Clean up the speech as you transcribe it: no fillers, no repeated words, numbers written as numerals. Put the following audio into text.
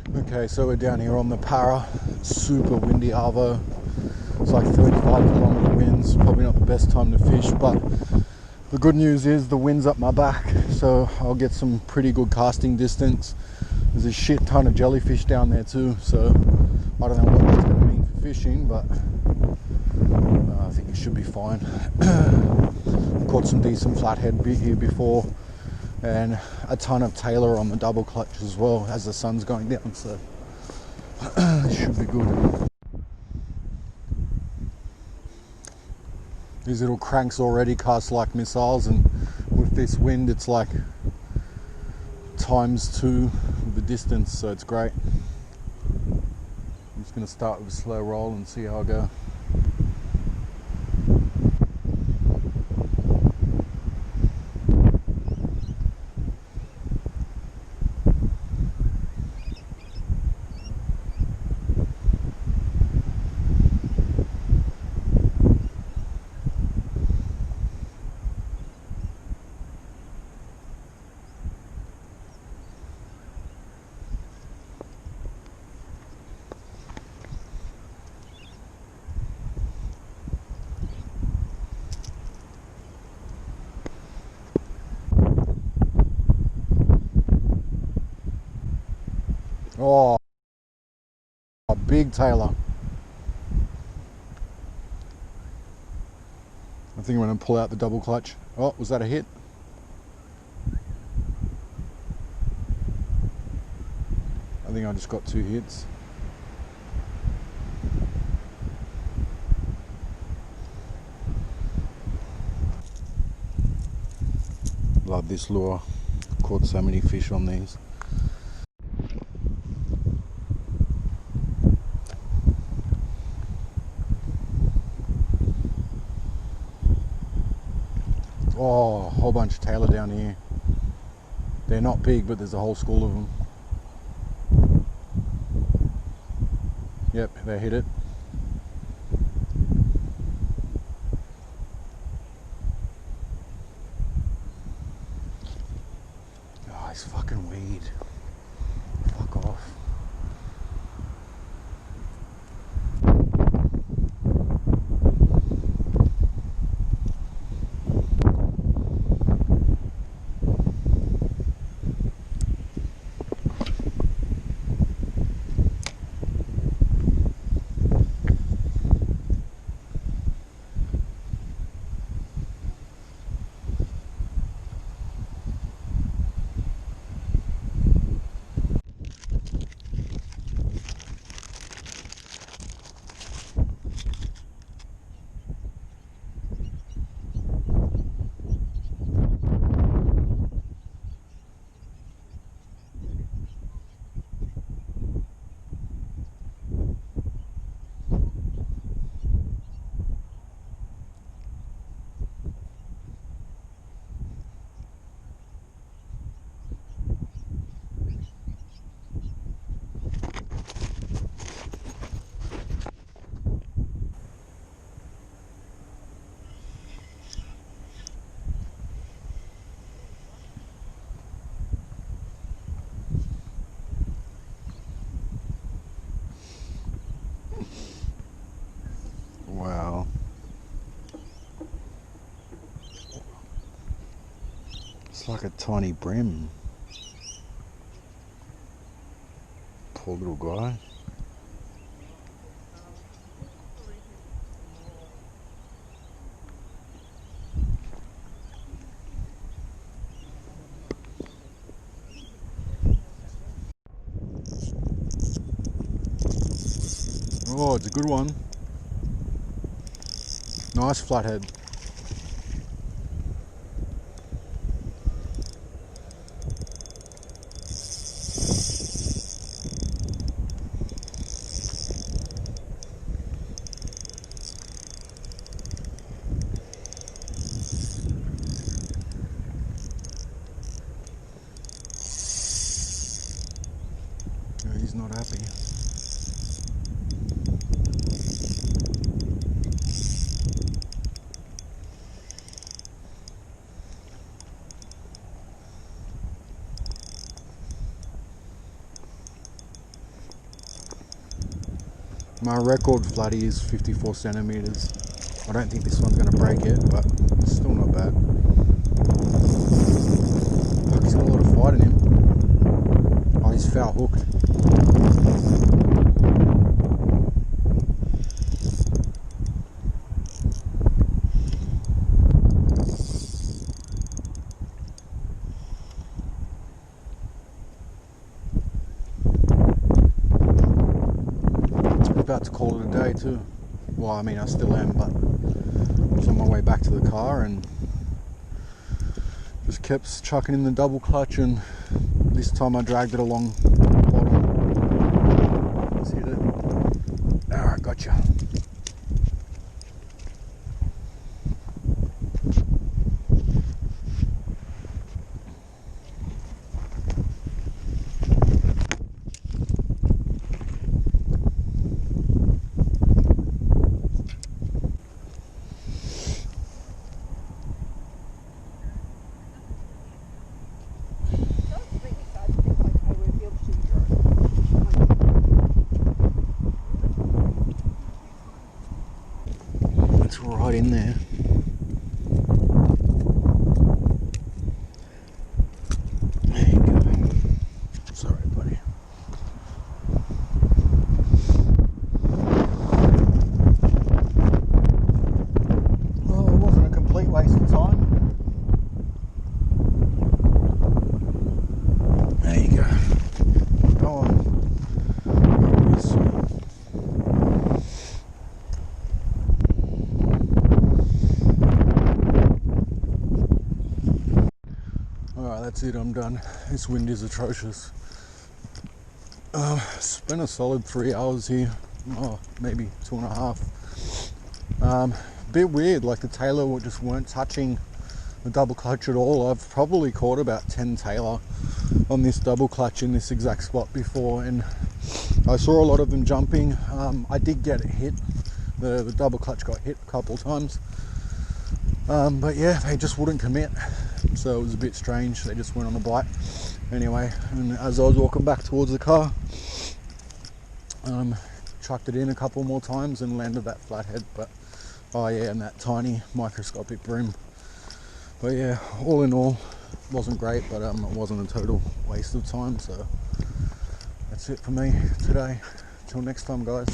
Okay, so we're down here on the Parra, super windy arvo. It's like 35km winds, probably not the best time to fish, but the good news is the wind's up my back, so I'll get some pretty good casting distance. There's a shit ton of jellyfish down there too, so I don't know what that's going to mean for fishing, but I think it should be fine. Caught some decent flathead here before, and a ton of tailor on the double clutch as well as the sun's going down, so it should be good. These little cranks already cast like missiles, and with this wind it's like ×2 the distance, so it's great. I'm just going to start with a slow roll and see how I go. Oh, a big tailor. I think I'm going to pull out the double clutch. Oh, was that a hit? I think I just got 2 hits. Love this lure. Caught so many fish on these. Oh, a whole bunch of tailor down here. They're not big, but there's a whole school of them. Yep, they hit it. Oh, it's fucking weed. Fuck off. Wow. It's like a tiny brim. Poor little guy. Oh, it's a good one. Nice flathead. No, he's not happy. My record flatty is 54 centimeters. I don't think this one's going to break it, but it's still not bad. He's got a lot of fight in him. Oh, he's foul hooked. About to call it a day too. Well, I mean, I still am, but I was on my way back to the car and just kept chucking in the double clutch, and this time I dragged it along the bottom. Let's hit it. Alright, gotcha. Right in there. There you go. Sorry, buddy. Well, it wasn't a complete waste of time. There you go. Go on. That's it, I'm done. This wind is atrocious. Spent a solid 3 hours here. Oh, maybe 2.5. Bit weird, like the tailor just weren't touching the double clutch at all. I've probably caught about 10 tailor on this double clutch in this exact spot before, and I saw a lot of them jumping. I did get it hit. The double clutch got hit a couple times. But yeah, they just wouldn't commit. So it was a bit strange. They just went on a bite. Anyway, and as I was walking back towards the car, chucked it in a couple more times and landed that flathead. But oh yeah, and that tiny microscopic brim. But yeah, all in all, wasn't great, but it wasn't a total waste of time. So that's it for me today. Till next time, guys.